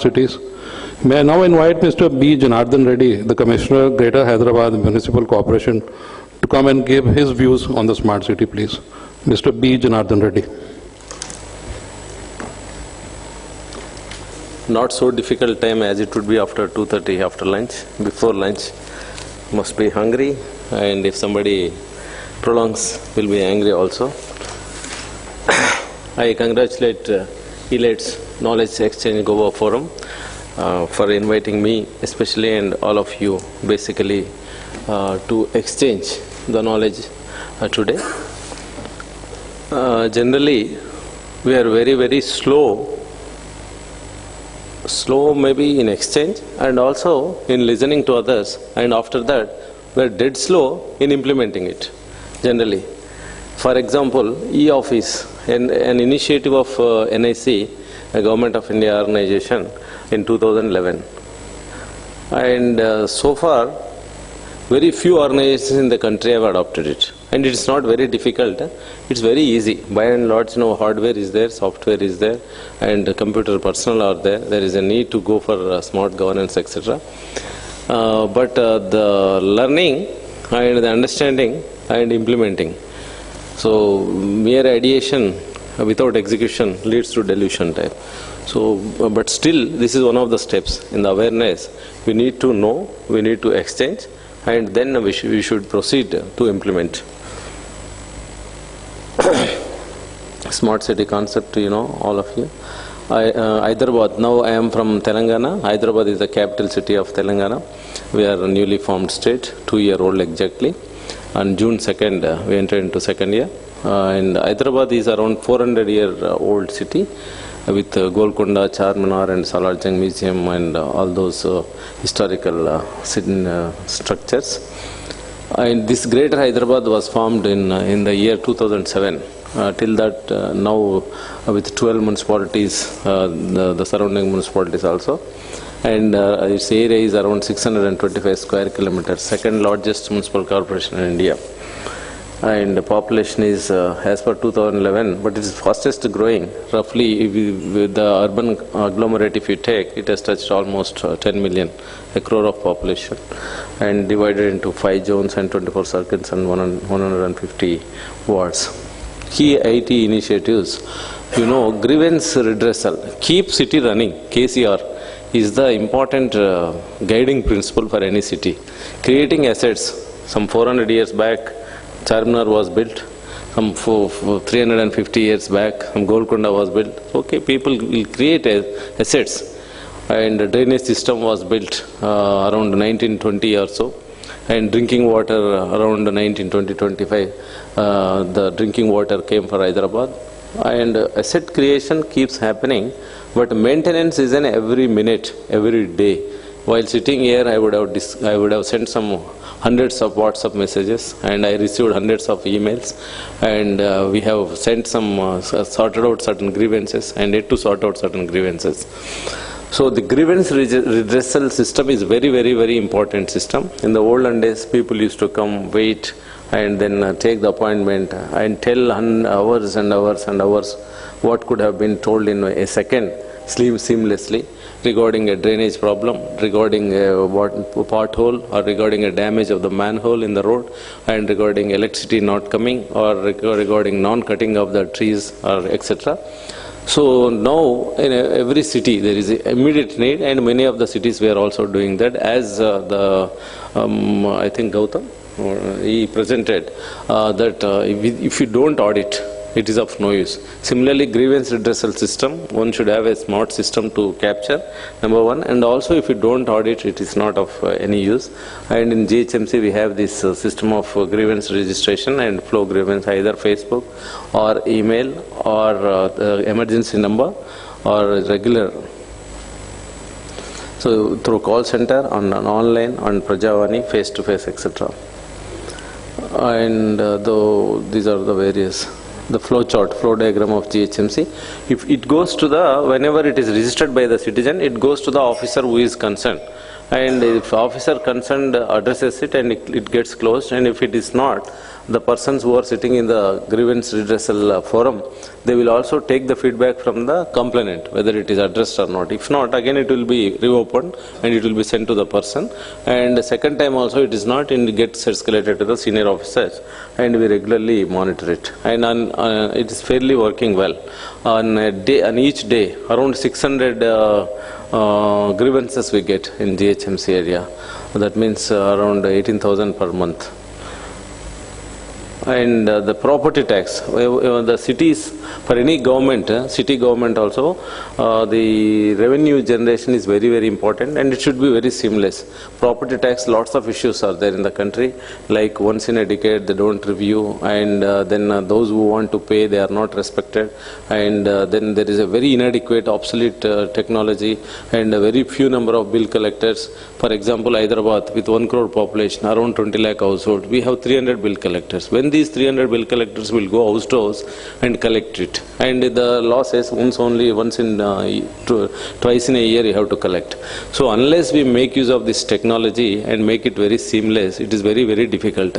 cities. May I now invite Mr. B. Janardhan Reddy, the Commissioner, Greater Hyderabad Municipal Corporation, to come and give his views on the smart city, please. Mr. B. Janardhan Reddy. Not so difficult time as it would be after 2:30 after lunch. Before lunch, must be hungry, and if somebody prolongs, will be angry also. I congratulate Elets Knowledge Exchange Goa Forum for inviting me, especially, and all of you, basically, to exchange the knowledge today. Generally, we are very, very slow maybe in exchange and also in listening to others, and after that we are dead slow in implementing it generally. For example, e-office, an initiative of NIC, a Government of India organization, in 2011, and so far very few organizations in the country have adopted it, and it's not very difficult. It's very easy. By and large, hardware is there, software is there, and computer personnel are there. There is a need to go for smart governance, etc. But the learning and the understanding and implementing. So mere ideation without execution leads to delusion type. So, but still, this is one of the steps in the awareness. We need to know, we need to exchange, and then we should proceed to implement. Smart city concept, all of you. Hyderabad, now I am from Telangana. Hyderabad is the capital city of Telangana. We are a newly formed state, 2-year-old exactly. On June 2nd, we entered into second year. And Hyderabad is around 400-year-old city with Golconda, Charminar and Salarjung Museum and all those historical structures. And this greater Hyderabad was formed in the year 2007. Till that, now with 12 municipalities, the surrounding municipalities also. And its area is around 625 square kilometers, second largest municipal corporation in India. And the population is, as per 2011, but it is fastest growing. Roughly, with the urban agglomerate, if you take, it has touched almost 10 million, a crore of population, and divided into 5 zones and 24 circuits and 150 wards. Key IT initiatives, grievance redressal, keep city running, KCR, is the important guiding principle for any city. Creating assets, some 400 years back, Charminar was built, some 350 years back, some Golconda was built. Okay, people will create assets, and the drainage system was built around 1920 or so, and drinking water around 1920-25. The drinking water came for Hyderabad, and asset creation keeps happening, but maintenance is an every minute, every day. While sitting here, I would have sent some hundreds of WhatsApp messages, and I received hundreds of emails, and we have sent some sorted out certain grievances and yet to sort out certain grievances. So the grievance redressal system is very, very, very important system. In the olden days, people used to come, wait, and then take the appointment and tell hours and hours and hours what could have been told in a second, seamlessly, regarding a drainage problem, regarding a pothole, or regarding a damage of the manhole in the road, and regarding electricity not coming, or regarding non-cutting of the trees, or etc. So now in every city there is an immediate need, and many of the cities we are also doing that, as I think Gautam, he presented that if you don't audit, it is of no use. Similarly, grievance redressal system, one should have a smart system to capture, number one, and also if you don't audit, it is not of any use. And in GHMC we have this system of grievance registration and flow grievance, either Facebook or email or emergency number or regular. So through call center, on online, on Prajavani, face to face, etc. And these are the various, the flow chart, flow diagram of GHMC. If it goes to the, whenever it is registered by the citizen, it goes to the officer who is concerned, and if officer concerned addresses it and it gets closed, and if it is not, the persons who are sitting in the grievance redressal forum, they will also take the feedback from the complainant, whether it is addressed or not. If not, again it will be reopened and it will be sent to the person. And the second time also it is not, and it gets escalated to the senior officers, and we regularly monitor it. And it is fairly working well. On each day, around 600 grievances we get in GHMC area. That means around 18,000 per month. And the property tax, the cities, for any government, city government also, the revenue generation is very, very important, and it should be very seamless. Property tax, lots of issues are there in the country, like once in a decade they don't review, and then those who want to pay, they are not respected, and then there is a very inadequate, obsolete technology, and a very few number of bill collectors. For example, Hyderabad, with 1 crore population, around 20 lakh household, we have 300 bill collectors. When these 300 bill collectors will go house to house and collect it, and the law says twice in a year you have to collect. So unless we make use of this technology and make it very seamless, it is very, very difficult.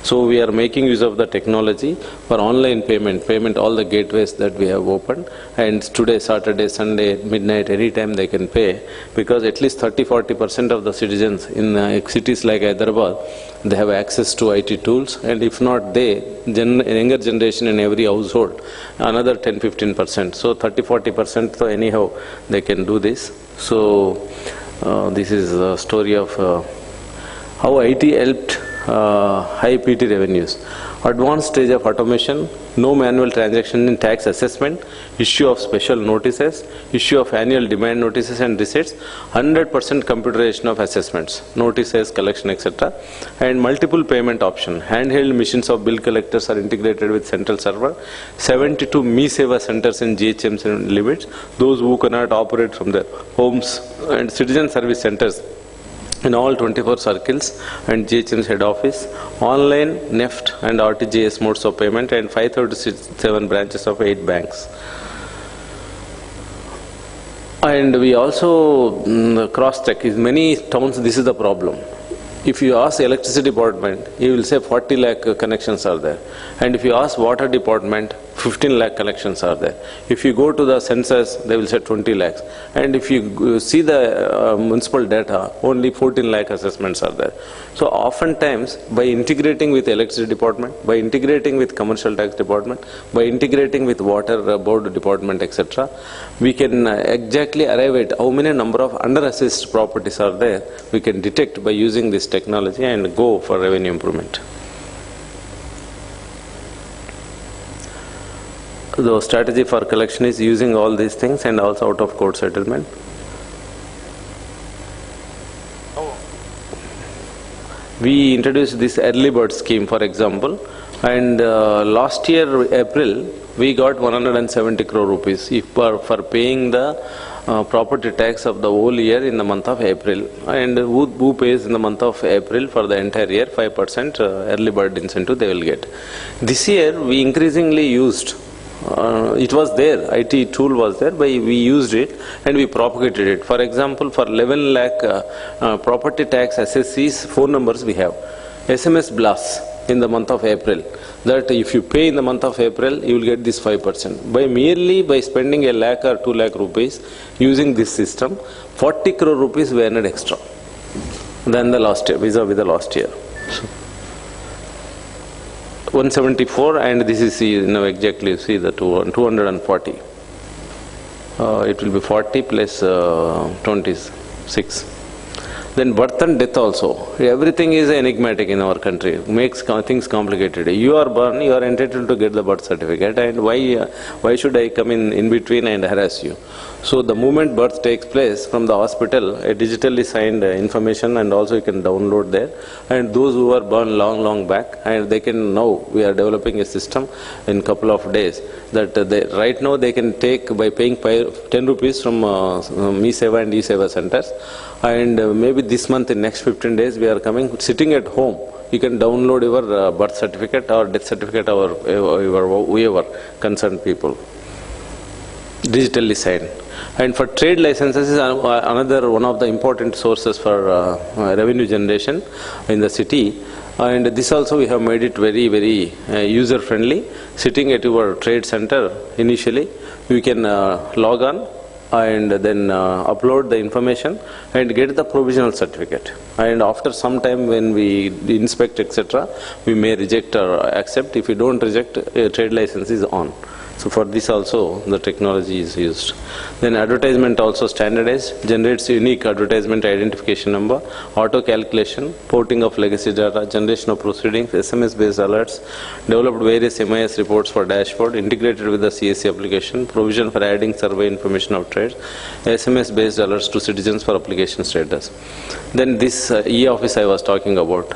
So we are making use of the technology for online payment, all the gateways that we have opened, and today, Saturday, Sunday, midnight, anytime they can pay, because at least 30-40% of the citizens in cities like Hyderabad, they have access to IT tools, and if not they, younger generation in every household, another 10-15%. So 30-40%, so anyhow they can do this. So this is a story of how IT helped high PT revenues. Advanced stage of automation, no manual transaction in tax assessment, issue of special notices, issue of annual demand notices and receipts, 100% computerization of assessments, notices, collection, etc. And multiple payment option. Handheld machines of bill collectors are integrated with central server. 72 Me-Seva centers in GHMC limits, those who cannot operate from their homes, and citizen service centers in all 24 circles and GHM's head office, online, NEFT and RTGS modes of payment, and 537 branches of 8 banks. And we also cross-check. In many towns, this is the problem. If you ask electricity department, he will say 40 lakh connections are there. And if you ask water department, 15 lakh connections are there. If you go to the census, they will say 20 lakhs. And if you see the municipal data, only 14 lakh assessments are there. So oftentimes, by integrating with electricity department, by integrating with commercial tax department, by integrating with water board department, etc., we can exactly arrive at how many number of under-assessed properties are there. We can detect by using this technology and go for revenue improvement. The strategy for collection is using all these things and also out-of-court settlement. We introduced this early bird scheme, for example, and last year, April, we got 170 crore rupees for paying the property tax of the whole year in the month of April. And who pays in the month of April for the entire year, 5% early bird incentive they will get. This year, we increasingly used it was there, IT tool was there, but we used it and we propagated it. For example, for 11 lakh property tax assessees, phone numbers we have. SMS blasts in the month of April, that if you pay in the month of April, you will get this 5%. By spending a lakh or 2 lakh rupees using this system, 40 crore rupees we earned extra than the last year, vis-a-vis the last year. So, 174, and this is exactly see the 240. It will be 40 plus 26. Then birth and death also. Everything is enigmatic in our country. Makes things complicated. You are born, you are entitled to get the birth certificate, and why should I come in between and harass you? So the moment birth takes place from the hospital, a digitally signed information, and also you can download there. And those who are born long back, and they can now, we are developing a system in couple of days that right now they can take by paying 10 rupees from Me-Seva and E-Seva centers. And maybe this month, in next 15 days, we are coming, sitting at home, you can download your birth certificate or death certificate or whoever concerned people. digitally signed. And for trade licenses is another one of the important sources for revenue generation in the city. And this also we have made it very, very user friendly. Sitting at your trade center initially, you can log on and then upload the information and get the provisional certificate. And after some time when we inspect, etc., we may reject or accept. If we don't reject, a trade license is on. So for this also the technology is used. Then advertisement also standardized, generates unique advertisement identification number, auto calculation, porting of legacy data, generation of proceedings, SMS based alerts, developed various MIS reports for dashboard, integrated with the CSC application, provision for adding survey information of trades, SMS based alerts to citizens for application status. Then this e-office I was talking about.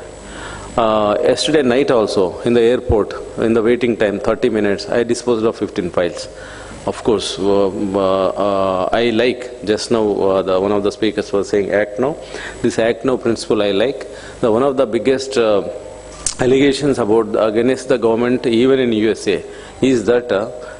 Yesterday night also, in the airport, in the waiting time, 30 minutes, I disposed of 15 files. Of course, I like, just now one of the speakers was saying act now. This act now principle I like. One of the biggest allegations about against the government, even in USA, is that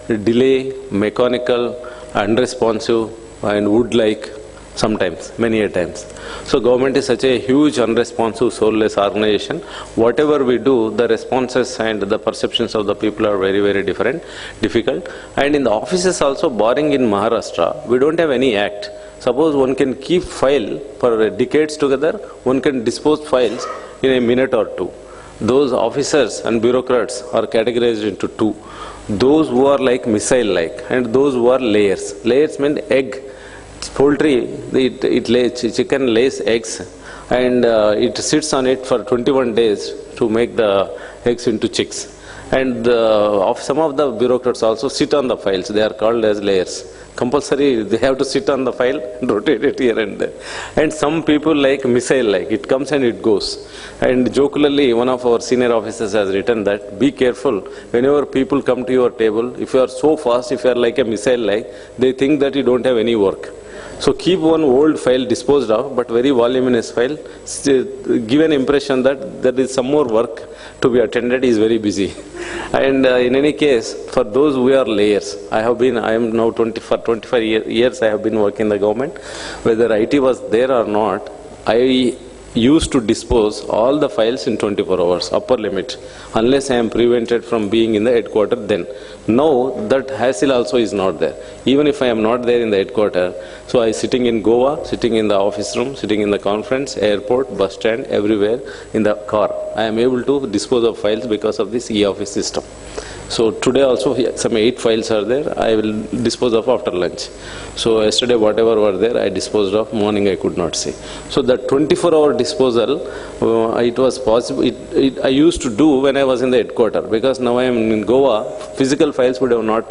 delay, mechanical, unresponsive, and would-like sometimes, many a times. So government is such a huge, unresponsive, soulless organization. Whatever we do, the responses and the perceptions of the people are very, very difficult. And in the offices also, barring in Maharashtra, we don't have any act. Suppose one can keep file for decades together, one can dispose files in a minute or two. Those officers and bureaucrats are categorized into two. Those who are like missile-like and those who are layers. Layers mean egg. Poultry, chicken lays eggs and it sits on it for 21 days to make the eggs into chicks. And some of the bureaucrats also sit on the files. They are called as layers. Compulsory, they have to sit on the file and rotate it here and there. And some people like missile-like, it comes and it goes. And jocularly, one of our senior officers has written that, be careful, whenever people come to your table, if you are so fast, if you are like a missile-like, they think that you don't have any work. So keep one old file disposed of, but very voluminous file, give an impression that there is some more work to be attended, is very busy. And in any case, for those who are layers, I am now for 25 years I have been working in the government. Whether IT was there or not, I used to dispose all the files in 24 hours, upper limit, unless I am prevented from being in the headquarters then. Now that hassle also is not there. Even if I am not there in the headquarters, so I sitting in Goa, sitting in the office room, sitting in the conference, airport, bus stand, everywhere, in the car, I am able to dispose of files because of this e-office system. So today also some 8 files are there, I will dispose of after lunch. So yesterday whatever were there, I disposed of, morning I could not see. So that 24-hour disposal, it was possible, I used to do when I was in the headquarters, because now I am in Goa, physical files would have not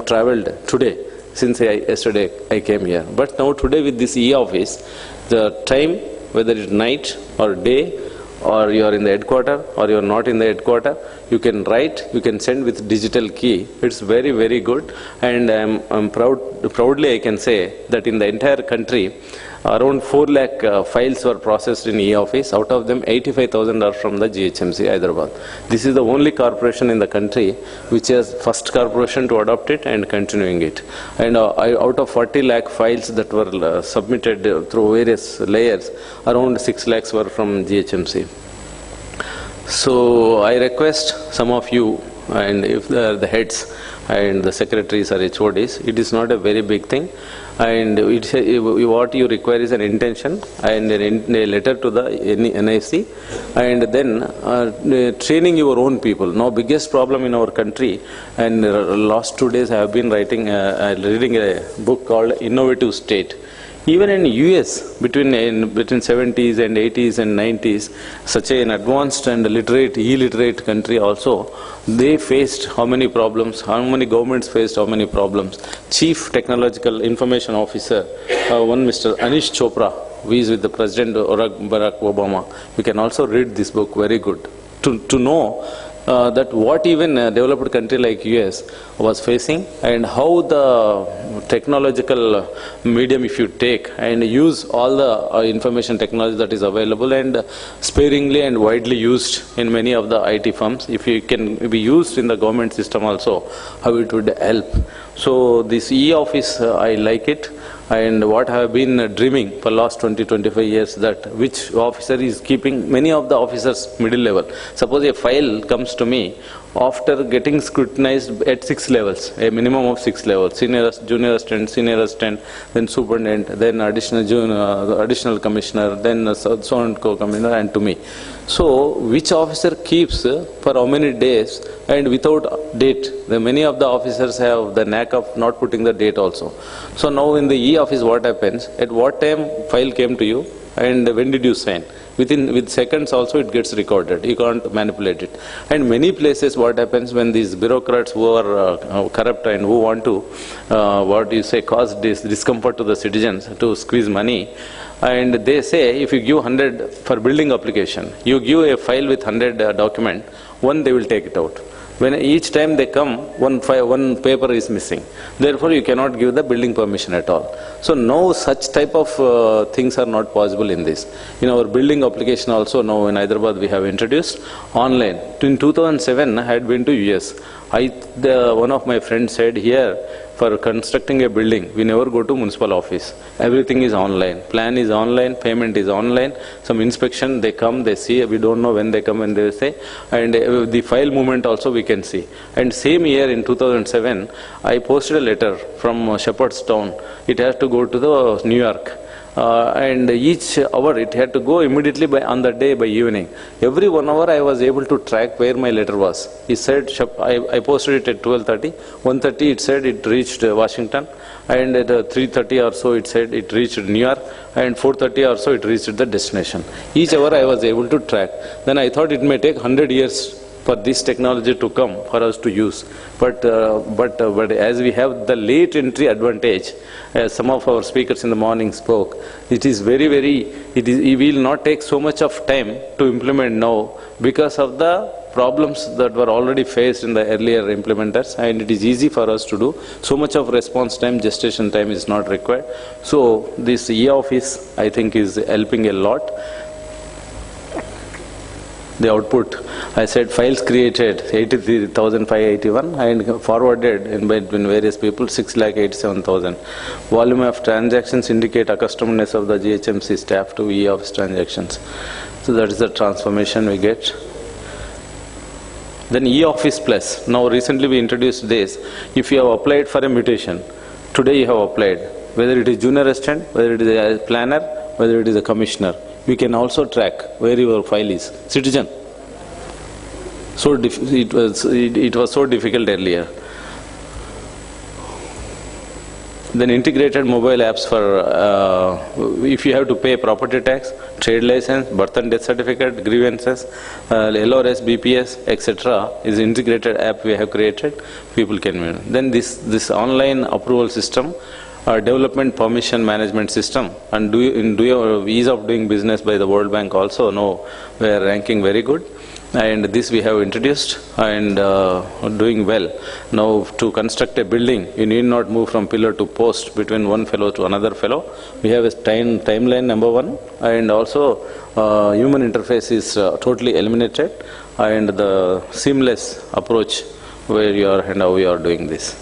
traveled today, since yesterday I came here. But now today with this e-office, the time, whether it's night or day, or you are in the headquarters or you are not in the headquarters, you can write, you can send with digital key. It's very, very good. And I'm proudly I can say that in the entire country, around 4 lakh files were processed in e-office. Out of them, 85,000 are from the GHMC, Hyderabad. This is the only corporation in the country which is first corporation to adopt it and continuing it. And out of 40 lakh files that were submitted through various layers, around 6 lakhs were from GHMC. So I request some of you, and if the heads and the secretaries or HODs, it is not a very big thing. And what you require is an intention and a letter to the NIC, and then training your own people. Now biggest problem in our country, and last 2 days I have been reading a book called Innovative State. Even in US, between 70s and 80s and 90s, such an advanced and illiterate country also, they faced how many problems, how many governments faced how many problems. Chief Technological Information Officer, one Mr. Anish Chopra, who is with the President Barack Obama. You can also read this book, very good. To know that what even a developed country like US was facing, and how the technological medium if you take and use all the information technology that is available and sparingly and widely used in many of the IT firms, if it can be used in the government system also, how it would help. So this e-office, I like it. And what I have been dreaming for last 20-25 years, that which officer is keeping many of the officers middle level. Suppose a file comes to me after getting scrutinized at 6 levels, a minimum of 6 levels, senior, junior assistant, senior assistant, then superintendent, then additional commissioner, then so and co-commissioner, and to me. So which officer keeps for how many days and without date? Many of the officers have the knack of not putting the date also. So now in the e-office what happens, at what time file came to you and when did you sign? With seconds also it gets recorded. You can't manipulate it. And many places what happens when these bureaucrats who are corrupt and who want to, cause discomfort to the citizens to squeeze money, and they say if you give 100 for building application, you give a file with 100 document, one they will take it out. When each time they come, one paper is missing. Therefore, you cannot give the building permission at all. So no such type of things are not possible in this. In our building application also now in Hyderabad we have introduced online. In 2007 I had been to US. One of my friends said here, for constructing a building, we never go to municipal office. Everything is online. Plan is online, payment is online. Some inspection, they come, they see, we don't know when they come and they say. And the file movement also we can see. And same year in 2007, I posted a letter from Shepherdstown. It has to go to the New York. And each hour it had to go immediately on the day by evening. Every 1 hour I was able to track where my letter was. He said, I posted it at 12:30. 1:30 it said it reached Washington. And at 3:30 or so it said it reached New York. And 4:30 or so it reached the destination. Each hour I was able to track. Then I thought it may take 100 years for this technology to come for us to use. But as we have the late entry advantage, as some of our speakers in the morning spoke, it is it will not take so much of time to implement now because of the problems that were already faced in the earlier implementers, and it is easy for us to do. So much of response time, gestation time is not required. So this e-office I think is helping a lot. The output, I said files created 83,581 and forwarded in between various people 6,87,000. Volume of transactions indicate accustomedness of the GHMC staff to e-office transactions. So that is the transformation we get. Then e-office plus. Now recently we introduced this. If you have applied for a mutation, today you have applied, whether it is junior assistant, whether it is a planner, whether it is a commissioner, we can also track where your file is. Citizen. So it was so difficult earlier. Then integrated mobile apps for if you have to pay property tax, trade license, birth and death certificate, grievances, LRS, BPS, etc. is integrated app we have created. People can. Then this online approval system, development permission management system, and ease of doing business by the World Bank also. Now we are ranking very good. And this we have introduced and doing well. Now to construct a building, you need not move from pillar to post between one fellow to another fellow. We have a timeline number one, and also human interface is totally eliminated, and the seamless approach where you are and how you are doing this.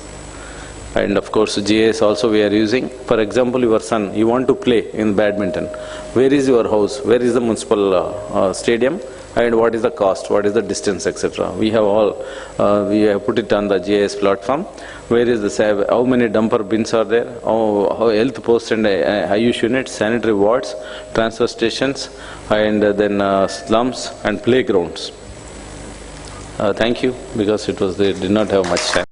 And of course GIS also we are using. For example, your son, you want to play in badminton. Where is your house? Where is the municipal stadium? And what is the cost, what is the distance, etc. We have we have put it on the GIS platform. Where is the how many dumper bins are there, how health posts and IUS units, sanitary wards, transfer stations, and then slums and playgrounds. Thank you, because they did not have much time.